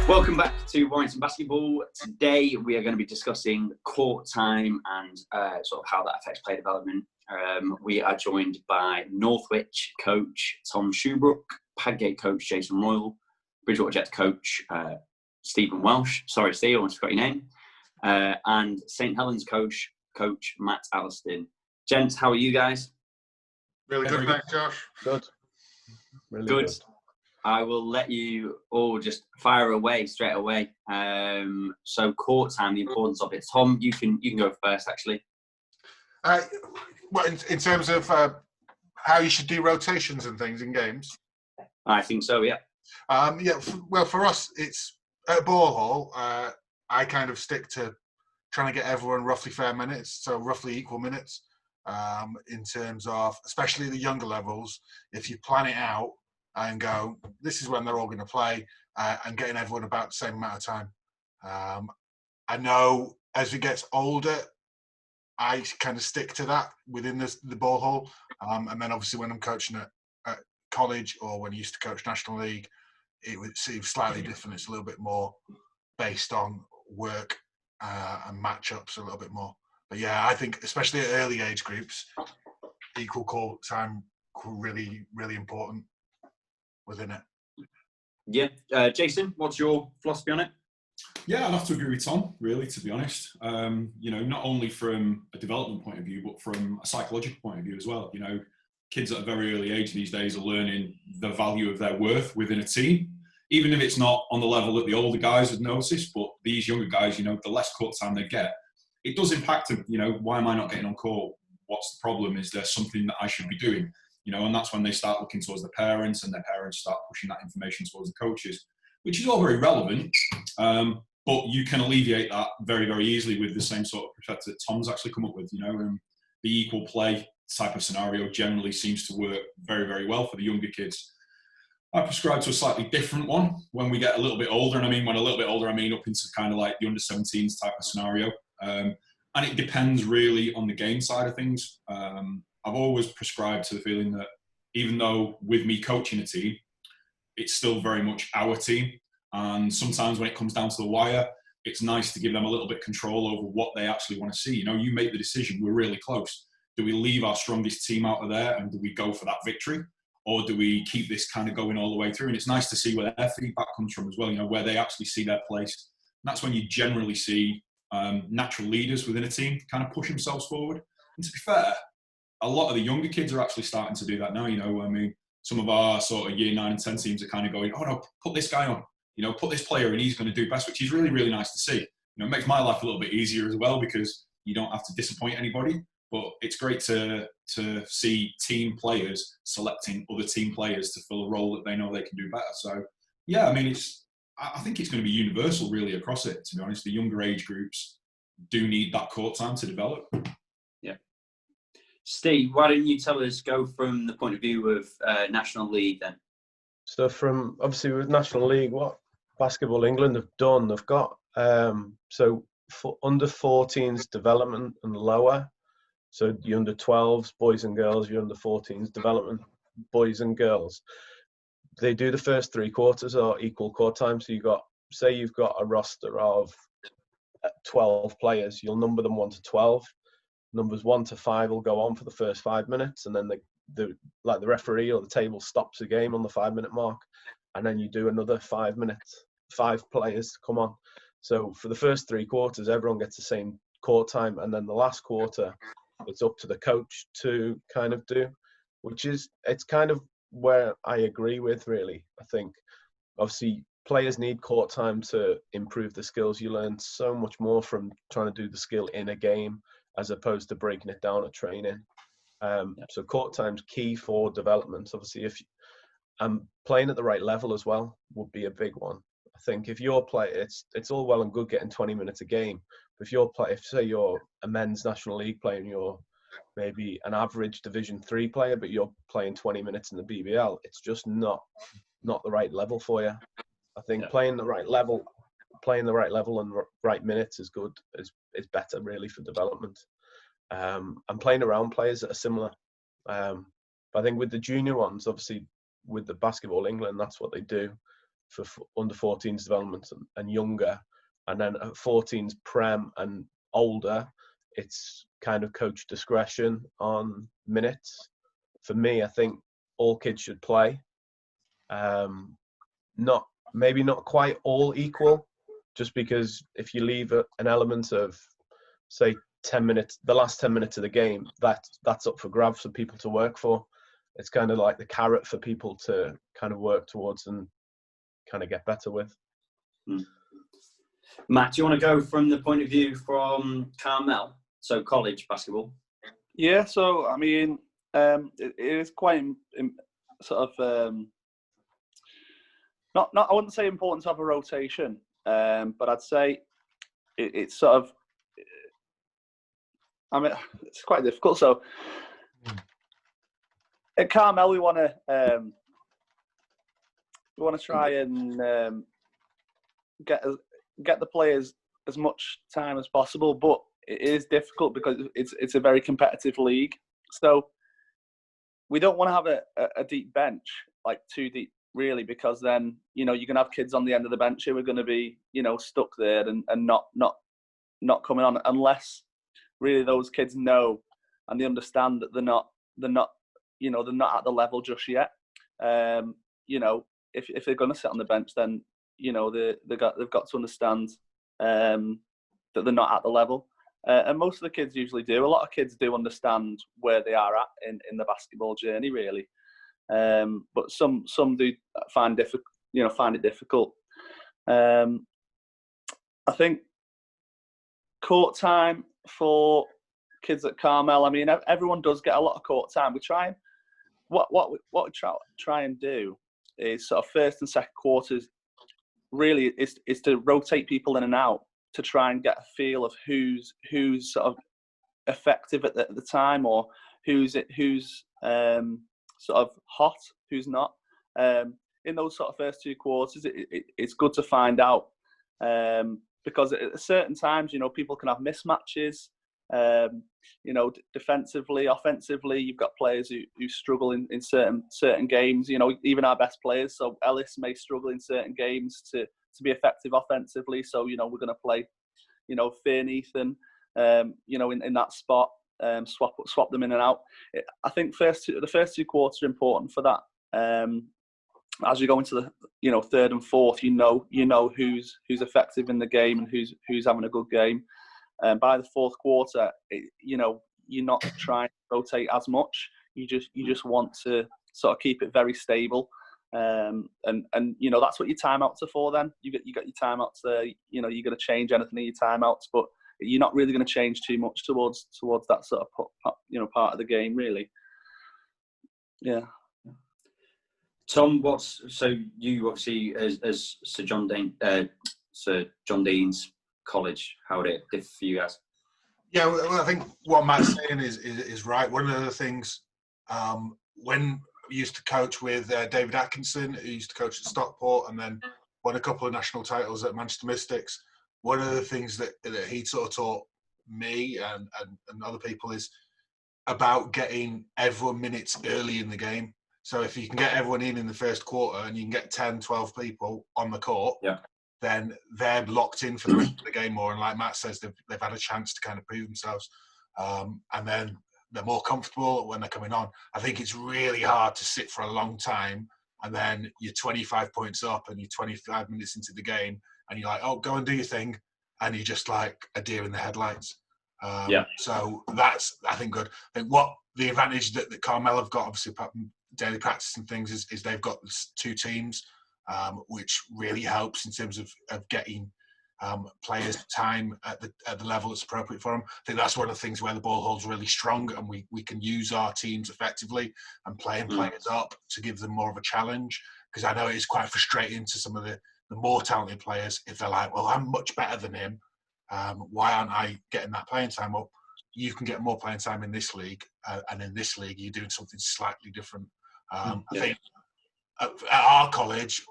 Welcome back to Warrington Basketball. Today we are going to be discussing court time and sort of how that affects player development. We are joined by Northwich coach Tom Shoebrook, Padgate coach Jason Royal, Bridgewater Jets coach Stephen Welsh. Sorry, Steve, I almost forgot your name. And St Helens coach Matt Alliston. Gents, how are you guys? Really good, thanks, Josh. Good. Really good. Good. I will let you all just fire away straight away. So court time, the importance of it. Tom, you can go first, actually. Well, in terms of how you should do rotations and things in games? I think so, yeah. Well, for us, it's at ball hall. I kind of stick to trying to get everyone roughly fair minutes, so roughly equal minutes. In terms of, especially the younger levels, if you plan it out and go, this is when they're all going to play, and getting everyone about the same amount of time. I know as it gets older, I kind of stick to that within the ball hall. And then obviously when I'm coaching at college or when I used to coach National League, it would seem slightly different. It's a little bit more based on work and matchups a little bit more. But yeah, I think especially at early age groups, equal court time really, really important within it. Yeah. Jason, what's your philosophy on it? Yeah, I'd have to agree with Tom, really, to be honest. Not only from a development point of view, but from a psychological point of view as well. Kids at a very early age these days are learning the value of their worth within a team, even if it's not on the level that the older guys would notice, but these younger guys, the less court time they get, it does impact them. Why am I not getting on court? What's the problem? Is there something that I should be doing? And that's when they start looking towards the parents, and their parents start pushing that information towards the coaches, which is all very relevant. But you can alleviate that very, very easily with the same sort of perspective that Tom's actually come up with. The equal play type of scenario generally seems to work very, very well for the younger kids. I prescribe to a slightly different one when we get a little bit older. And when a little bit older, up into kind of like the under 17s type of scenario. And it depends really on the game side of things. I've always prescribed to the feeling that even though with me coaching a team, it's still very much our team. And sometimes when it comes down to the wire, it's nice to give them a little bit of control over what they actually want to see. You make the decision, we're really close. Do we leave our strongest team out of there and do we go for that victory? Or do we keep this kind of going all the way through? And it's nice to see where their feedback comes from as well, where they actually see their place. And that's when you generally see natural leaders within a team kind of push themselves forward. And to be fair, a lot of the younger kids are actually starting to do that now. Some of our sort of year 9 and 10 teams are kind of going, oh no, put this guy on, put this player and he's going to do best, which is really, really nice to see. It makes my life a little bit easier as well because you don't have to disappoint anybody. But it's great to see team players selecting other team players to fill a role that they know they can do better. So, yeah, I think it's going to be universal really across it, to be honest. The younger age groups do need that court time to develop. Yeah. Steve, why don't you tell us, go from the point of view of National League then? So from, obviously with National League, what Basketball England have done, they've got, so for under 14s development and lower, so the under 12s, boys and girls, your under 14s development, boys and girls, they do the first 3 quarters or equal court time. So you've got a roster of 12 players, you'll number them 1 to 12. Numbers 1 to 5 will go on for the first 5 minutes, and then the referee or the table stops the game on the 5-minute mark, and then you do another 5 minutes. 5 players come on. So for the first 3 quarters, everyone gets the same court time, and then the last quarter, it's up to the coach to kind of do, it's kind of where I agree with, really. I think obviously players need court time to improve the skills. You learn so much more from trying to do the skill in a game as opposed to breaking it down at training. So court time's key for development. Obviously, if playing at the right level as well would be a big one. I think if you're it's all well and good getting 20 minutes a game, but if say you're a men's National League player and you're maybe an average Division 3 player, but you're playing 20 minutes in the BBL, it's just not the right level for you. I think playing the right level and right minutes is good, is better really for development. And playing around players that are similar. But I think with the junior ones, obviously with the Basketball England, that's what they do for under 14s development and younger. And then at 14s Prem and older, it's kind of coach discretion on minutes. For me, I think all kids should play. Maybe not quite all equal, just because if you leave an element of, say, 10 minutes, the last 10 minutes of the game, that's up for grabs for people to work for. It's kind of like the carrot for people to kind of work towards and kind of get better with. Matt, do you want to go from the point of view from Carmel, so college basketball? Yeah, so I mean, it is quite sort of not I wouldn't say important to have a rotation, but I'd say it's sort of, I mean, it's quite difficult. So at Carmel, we want to try and get the players as much time as possible, but it is difficult because it's a very competitive league. So we don't want to have a deep bench, like too deep, really, because then, you're going to have kids on the end of the bench who are going to be, stuck there and not coming on, unless really those kids know and they understand that they're not at the level just yet. If they're going to sit on the bench, then they've got to understand that they're not at the level. And most of the kids usually do. A lot of kids do understand where they are at in the basketball journey, really. But some do find it difficult. I think court time for kids at Carmel, I mean, everyone does get a lot of court time. We try and what we try and do is sort of first and second quarters really is to rotate people in and out to try and get a feel of who's sort of effective at the time, or who's sort of hot, who's not. In those sort of first two quarters, it's good to find out, because at certain times, people can have mismatches. Defensively, offensively, you've got players who struggle in certain games. Even our best players. So Ellis may struggle in certain games to be effective offensively. So we're going to play, Finn, Ethan, in that spot. Swap them in and out. I think the first two quarters are important for that. As you go into the third and fourth, you know who's effective in the game and who's having a good game. And by the fourth quarter, you're not trying to rotate as much. You just want to sort of keep it very stable. And that's what your timeouts are for. Then you got your timeouts there. You're going to change anything in your timeouts, but you're not really going to change too much towards that sort of part of the game, really. Yeah. Tom, so you obviously as Sir John Dean's college, how would it differ for you guys? Yeah, well, I think what Matt's saying is right. One of the things, when I used to coach with David Atkinson, who used to coach at Stockport and then won a couple of national titles at Manchester Mystics, one of the things that he sort of taught me and other people is about getting everyone minutes early in the game. So if you can get everyone in the first quarter and you can get 10, 12 people on the court, then they're locked in for the rest of the game more. And like Matt says, they've had a chance to kind of prove themselves. And then they're more comfortable when they're coming on. I think it's really hard to sit for a long time and then you're 25 points up and you're 25 minutes into the game and you're like, oh, go and do your thing. And you're just like a deer in the headlights. So that's, I think, good. I think what the advantage that Carmel have got, obviously, apart from daily practice and things, is they've got two teams, which really helps in terms of getting players time at the level that's appropriate for them. I think that's one of the things where the ball hold's really strong, and we can use our teams effectively and players up to give them more of a challenge. Because I know it's quite frustrating to some of the more talented players if they're like, well, I'm much better than him. Why aren't I getting that playing time? Well, you can get more playing time in this league, and in this league, you're doing something slightly different. I think at our college,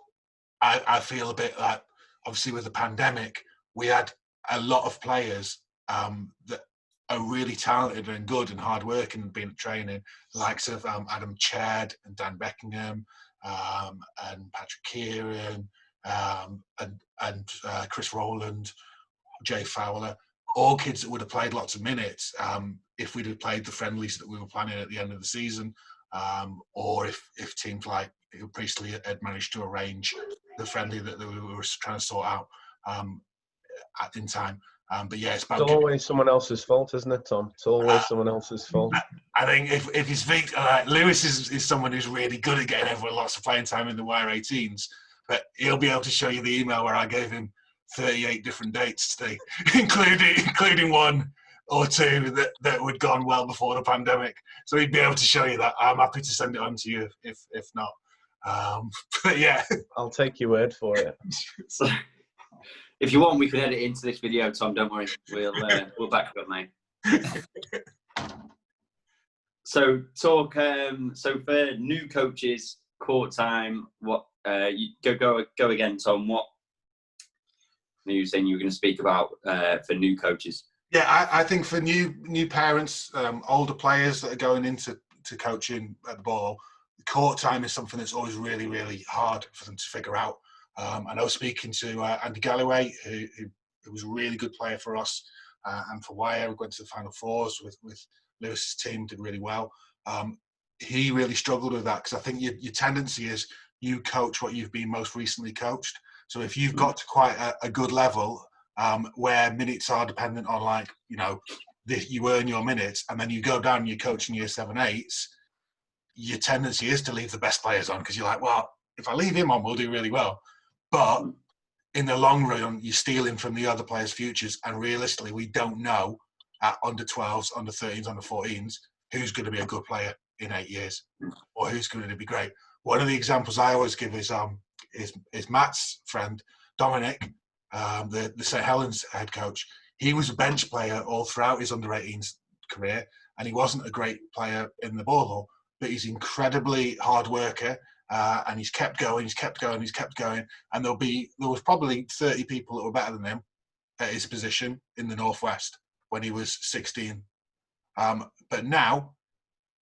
I feel a bit like, obviously with the pandemic, we had a lot of players that are really talented and good and hard working and been at training, the likes of Adam Chad and Dan Beckingham, and Patrick Kieran, and Chris Rowland, Jay Fowler, all kids that would have played lots of minutes if we'd have played the friendlies that we were planning at the end of the season, or if teams like Priestley had managed to arrange the friendly that we were trying to sort out in time. But yeah, it's always someone else's fault, isn't it, Tom? It's always someone else's fault. I think if you speak, Lewis is someone who's really good at getting everyone lots of playing time in the YR18s, but he'll be able to show you the email where I gave him 38 different dates today, including one or two that would gone well before the pandemic. So he'd be able to show you that. I'm happy to send it on to you if not. But yeah, I'll take your word for it. So, if you want, we can edit into this video, Tom. Don't worry, we'll back it up, mate. So talk. So for new coaches, court time. What you go again, Tom? What you were saying you were going to speak about for new coaches? Yeah, I think for new parents, older players that are going into coaching at the ball, court time is something that's always really, really hard for them to figure out. And I was speaking to Andy Galloway, who was a really good player for us and for Wire. We went to the Final Fours with Lewis's team, did really well. He really struggled with that because I think your tendency is you coach what you've been most recently coached. So if you've got to quite a good level where minutes are dependent on, like, you know, you earn your minutes, and then you go down and you're coaching year 7, 8s, your tendency is to leave the best players on because you're like, well, if I leave him on, we'll do really well. But in the long run, you're stealing from the other players' futures. And realistically, we don't know at under 12s, under 13s, under 14s, who's going to be a good player in 8 years or who's going to be great. One of the examples I always give is Matt's friend, Dominic, the St. Helens head coach. He was a bench player all throughout his under 18s career, and he wasn't a great player in the ball hall, but he's incredibly hard worker. And he's kept going, and there was probably 30 people that were better than him at his position in the Northwest when he was 16. But now,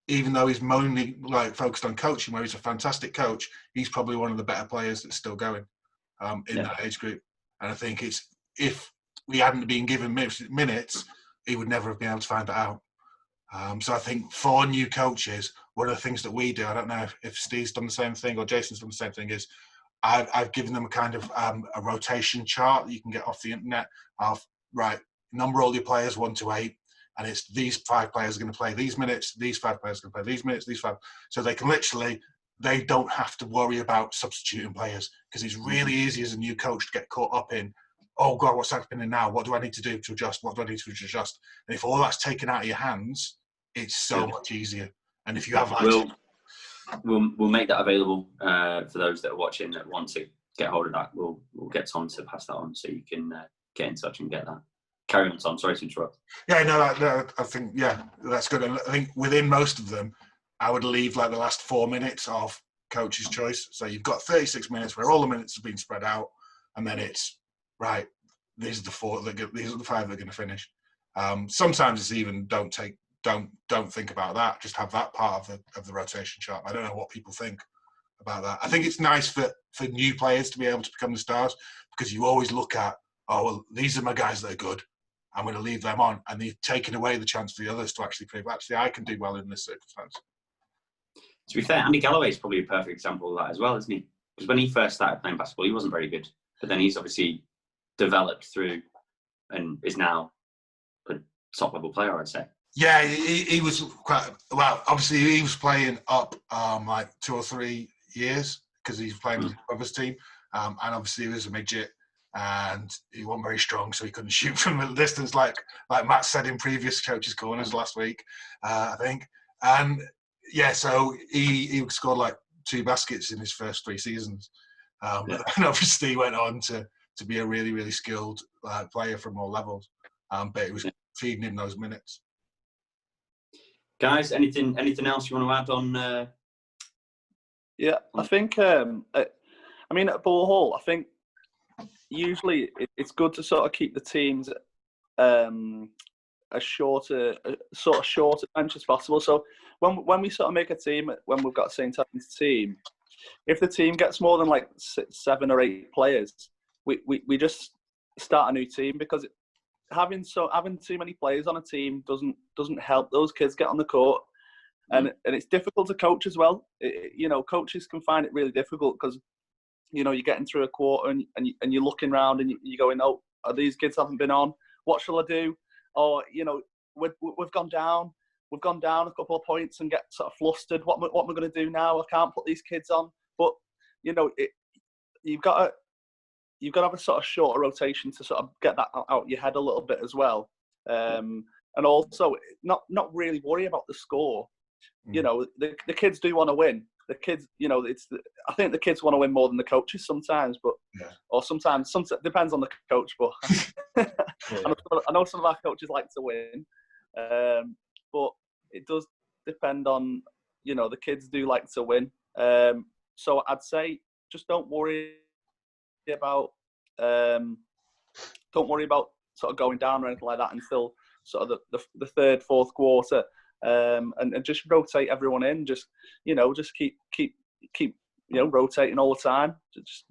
even though he's mainly focused on coaching, where he's a fantastic coach, he's probably one of the better players that's still going in that age group. And I think if we hadn't been given minutes, he would never have been able to find that out. So I think for new coaches, one of the things that we do, I don't know if Steve's done the same thing or Jason's done the same thing, is I've given them a kind of a rotation chart that you can get off the internet of, right, number all your players 1 to 8, and it's these 5 players are going to play these minutes, these 5 players are going to play these minutes, these 5. So they can they don't have to worry about substituting players, because it's really easy as a new coach to get caught up in, oh God, what's happening now? What do I need to do to adjust? What do I need to adjust? And if all that's taken out of your hands, it's so much easier. And if you have we'll make that available for those that are watching that want to get hold of that. We'll get Tom to pass that on so you can get in touch and get that. Carry on, Tom. Sorry to interrupt. Yeah, no, I think that's good. And I think within most of them, I would leave like the last 4 minutes of coach's choice. So you've got 36 minutes where all the minutes have been spread out, and then it's right. These are the 4. These are the 5 that are going to finish. Sometimes it's even don't think about that. Just have that part of the rotation chart. I don't know what people think about that. I think it's nice for new players to be able to become the stars, because you always look at, oh, well, these are my guys that are good. I'm going to leave them on, and they've taken away the chance for the others to actually prove, actually, I can do well in this circumstance. To be fair, Andy Galloway is probably a perfect example of that as well, isn't he? Because when he first started playing basketball, he wasn't very good, but then he's obviously developed through and is now a top-level player, I'd say. Yeah, he was quite well. Obviously, he was playing up like 2 or 3 years because he's playing with his brother's team, and obviously he was a midget and he wasn't very strong, so he couldn't shoot from a distance, like Matt said in previous coaches' corners last week, I think. And yeah, so he scored like 2 baskets in his first 3 seasons, and obviously he went on to be a really, really skilled player from all levels. But it was feeding him those minutes. Guys, anything else you want to add on? Yeah, I think. I mean, at Ball Hall, I think usually it's good to sort of keep the teams as short a bench as possible. So when we sort of make a team, when we've got the same type of team, if the team gets more than like 7 or 8 players, we just start a new team, because having too many players on a team doesn't help those kids get on the court, and it's difficult to coach as well. Coaches can find it really difficult, because you're getting through a quarter and you're looking around and you're going, oh, these kids haven't been on. What shall I do? Or we've gone down a couple of points and get sort of flustered. What am I going to do now? I can't put these kids on. But you've got to have a sort of shorter rotation to sort of get that out your head a little bit as well, and also not really worry about the score. The kids do want to win. The kids, I think the kids want to win more than the coaches sometimes, but or sometimes depends on the coach. But I know some of our coaches like to win, but it does depend on the kids do like to win. So I'd say just don't worry about sort of going down or anything like that until sort of the third, fourth quarter. And just rotate everyone in. Just keep rotating all the time. Just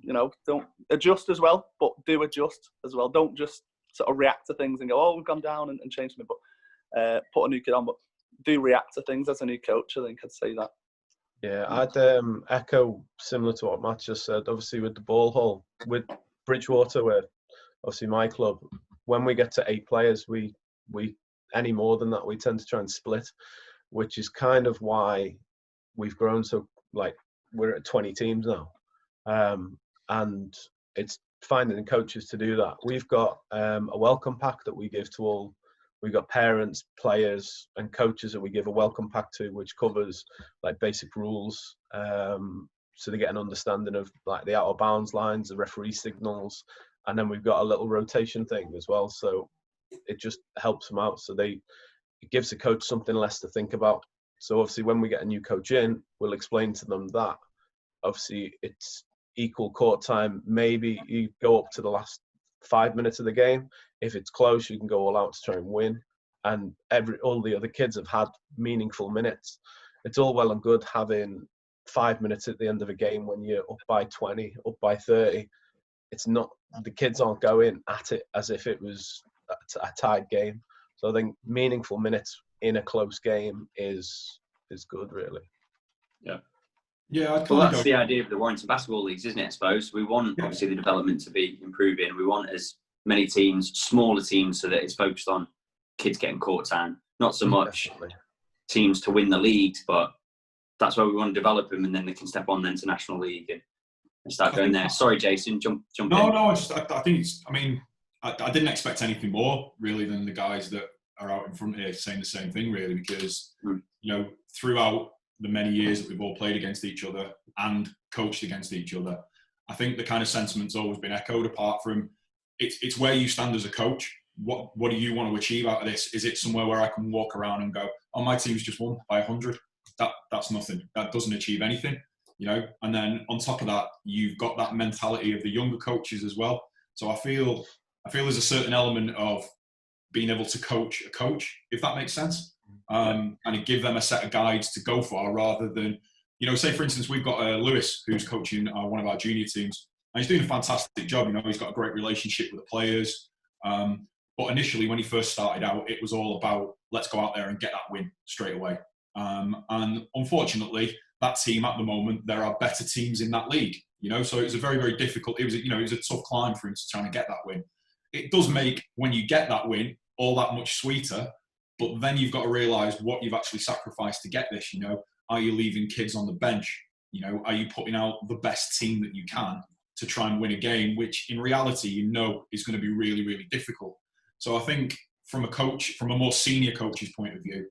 don't adjust as well, but do adjust as well. Don't just sort of react to things and go, oh, we've gone down and change them. But put a new kid on, but do react to things as a new coach. I think I'd say that. Yeah, I'd echo similar to what Matt just said. Obviously, with the ball hall, with Bridgewater, where obviously my club, when we get to 8 players, we any more than that, we tend to try and split, which is kind of why we've grown so, like, we're at 20 teams now. And it's finding coaches to do that. We've got a welcome pack that we give to all. We've got parents, players, and coaches that we give a welcome pack to, which covers like basic rules, so they get an understanding of like the out of bounds lines, the referee signals, and then we've got a little rotation thing as well. So it just helps them out. So it gives the coach something less to think about. So obviously, when we get a new coach in, we'll explain to them that obviously it's equal court time. Maybe you go up to the last 5 minutes of the game. If it's close, you can go all out to try and win. And all the other kids have had meaningful minutes. It's all well and good having 5 minutes at the end of a game when you're up by 20, up by 30. It's not, the kids aren't going at it as if it was a tied game. So I think meaningful minutes in a close game is good, really. Yeah. Yeah, well, that's the idea of the Warrington Basketball Leagues, isn't it? I suppose we want obviously the development to be improving. We want as many teams, smaller teams, so that it's focused on kids getting court time, not so much teams to win the leagues, but that's why we want to develop them, and then they can step on then to National League and start going there. Sorry, Jason, jump in. No, I think it's. I mean, I didn't expect anything more really than the guys that are out in front here saying the same thing, really, because throughout the many years that we've all played against each other and coached against each other, I think the kind of sentiment's always been echoed. Apart from it's where you stand as a coach. What do you want to achieve out of this? Is it somewhere where I can walk around and go, oh, my team's just won by 100? That's nothing. That doesn't achieve anything, And then on top of that, you've got that mentality of the younger coaches as well. So I feel there's a certain element of being able to coach a coach, if that makes sense, and give them a set of guides to go for, rather than, say for instance, we've got Lewis who's coaching one of our junior teams, and he's doing a fantastic job. He's got a great relationship with the players. But initially, when he first started out, it was all about, let's go out there and get that win straight away. And unfortunately, that team at the moment, there are better teams in that league, so it was a very, very difficult, it was a tough climb for him to try and get that win. It does make, when you get that win, all that much sweeter, but then you've got to realise what you've actually sacrificed to get this, Are you leaving kids on the bench? Are you putting out the best team that you can to try and win a game, which in reality, is going to be really, really difficult. So I think from a more senior coach's point of view,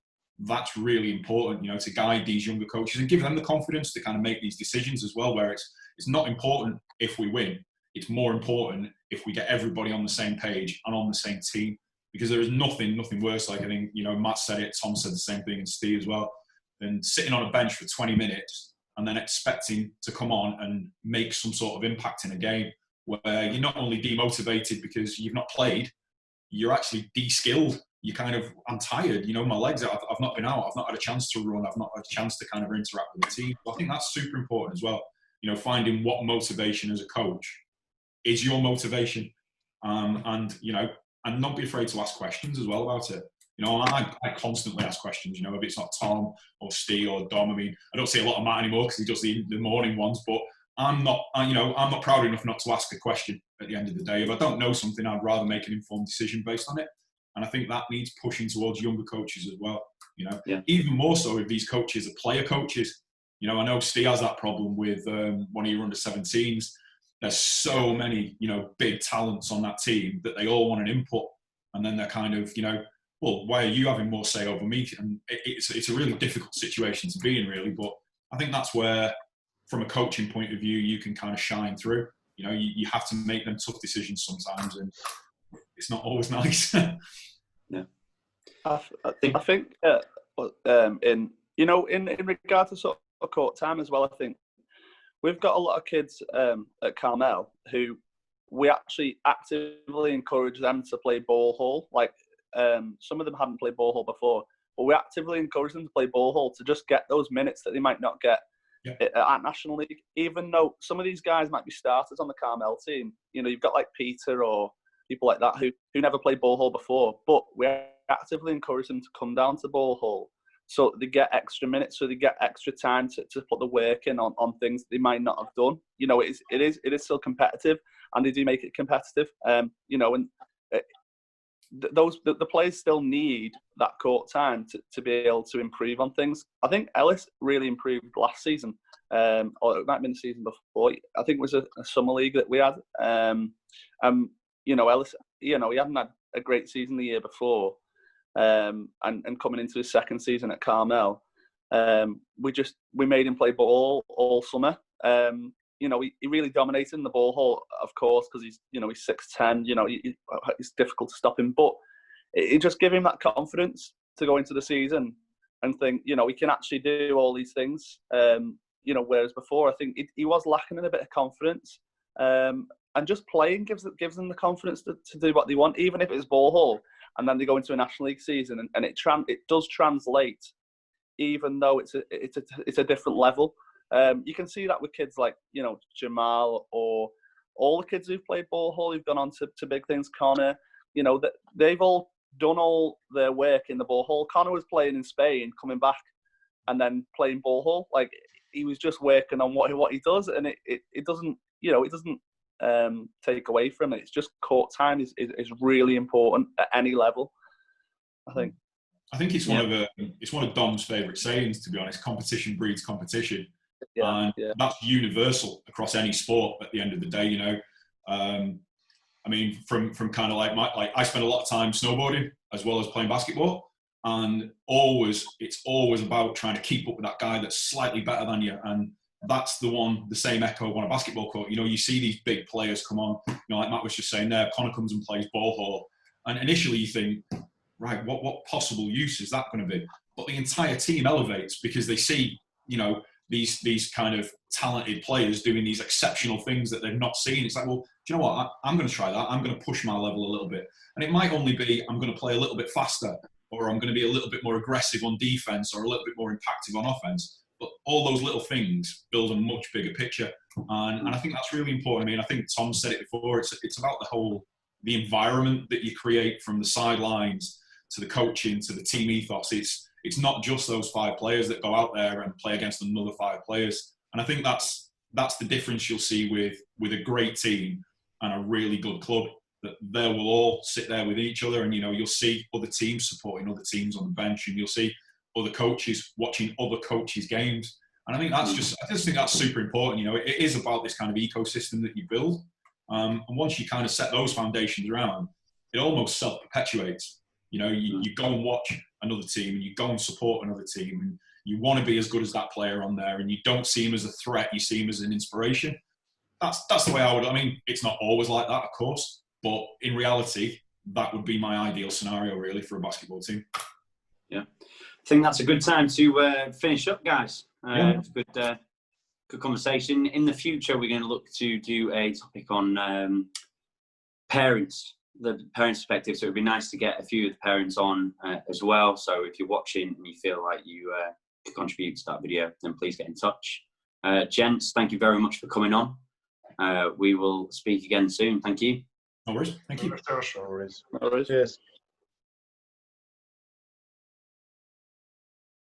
that's really important, to guide these younger coaches and give them the confidence to kind of make these decisions as well, where it's not important if we win. It's more important if we get everybody on the same page and on the same team, because there is nothing worse. Like I think, Matt said it, Tom said the same thing, and Steve as well, than sitting on a bench for 20 minutes and then expecting to come on and make some sort of impact in a game where you're not only demotivated because you've not played, you're actually de-skilled I'm tired. My legs, I've not been out. I've not had a chance to run. I've not had a chance to kind of interact with the team. So I think that's super important as well. Finding what motivation as a coach is your motivation. And not be afraid to ask questions as well about it. I constantly ask questions, if it's not Tom or Steve or Dom. I mean, I don't see a lot of Matt anymore because he does the morning ones, but I'm not proud enough not to ask a question at the end of the day. If I don't know something, I'd rather make an informed decision based on it. And I think that needs pushing towards younger coaches as well. Even more so if these coaches are player coaches. I know Steve has that problem with one of your under-17s. There's so many, big talents on that team that they all want an input. And then they're kind of, well, why are you having more say over me? And it's a really difficult situation to be in, really. But I think that's where, from a coaching point of view, you can kind of shine through. You have to make them tough decisions sometimes, and it's not always nice. Yeah. I think in regard to sort of court time as well, I think we've got a lot of kids at Carmel who we actually actively encourage them to play ball hall. Like some of them hadn't played ball hall before, but we actively encourage them to play ball hall to just get those minutes that they might not get at National League. Even though some of these guys might be starters on the Carmel team, you've got like Peter or people like that who never played ball hall before, but we actively encourage them to come down to ball hall so they get extra minutes, so they get extra time to put the work in on things they might not have done. It is still competitive, and they do make it competitive. The players still need that court time to be able to improve on things. I think Ellis really improved last season, or it might have been the season before. I think it was a summer league that we had. Ellis, he hadn't had a great season the year before, and coming into his second season at Carmel, we made him play ball all summer. He really dominated in the ball hall, of course, because he's 6'10". It's difficult to stop him, but it just gave him that confidence to go into the season and think, he can actually do all these things. Whereas before, I think he was lacking in a bit of confidence. And just playing gives them the confidence to do what they want, even if it's ball hall, and then they go into a National League season, and it does translate, even though it's a different level. You can see that with kids like Jamal, or all the kids who've played ball hall who've gone on to big things. Connor, that they've all done all their work in the ball hall. Connor was playing in Spain, coming back, and then playing ball hall. Like, he was just working on what he does, and it doesn't take away from it. It's just court time is really important at any level, I think. I think it's one of Dom's favourite sayings, to be honest. Competition breeds competition. That's universal across any sport at the end of the day, I mean, from kind of like I spend a lot of time snowboarding as well as playing basketball, and it's always about trying to keep up with that guy that's slightly better than you. And that's the same echo on a basketball court. You see these big players come on, like Matt was just saying there, Connor comes and plays ball hall, and initially you think, right, what possible use is that going to be? But the entire team elevates because they see, these kind of talented players doing these exceptional things that they've not seen. It's like, well, do you know what? I'm going to try that. I'm going to push my level a little bit. And it might only be I'm going to play a little bit faster, or I'm going to be a little bit more aggressive on defense, or a little bit more impactful on offense. But all those little things build a much bigger picture. And I think that's really important. I mean, I think Tom said it before. It's about the environment that you create, from the sidelines to the coaching to the team ethos. It's not just those 5 players that go out there and play against another 5 players. And I think that's the difference you'll see with a great team and a really good club, that they will all sit there with each other, and you'll see other teams supporting other teams on the bench, and you'll see other coaches watching other coaches' games. And I just think that's super important. It is about this kind of ecosystem that you build. And once you kind of set those foundations around, it almost self-perpetuates. You go and watch another team, and you go and support another team, and you want to be as good as that player on there, and you don't see him as a threat, you see him as an inspiration. That's the way I mean, it's not always like that, of course, but in reality, that would be my ideal scenario, really, for a basketball team. Yeah. I think that's a good time to finish up, guys. It's a good conversation. In the future, we're going to look to do a topic on parents the parents' perspective. So it would be nice to get a few of the parents on as well. So if you're watching and you feel like you could contribute to that video, then please get in touch. Gents, thank you very much for coming on. We will speak again soon. Thank you. No worries. Thank you. No worries. No worries. Cheers.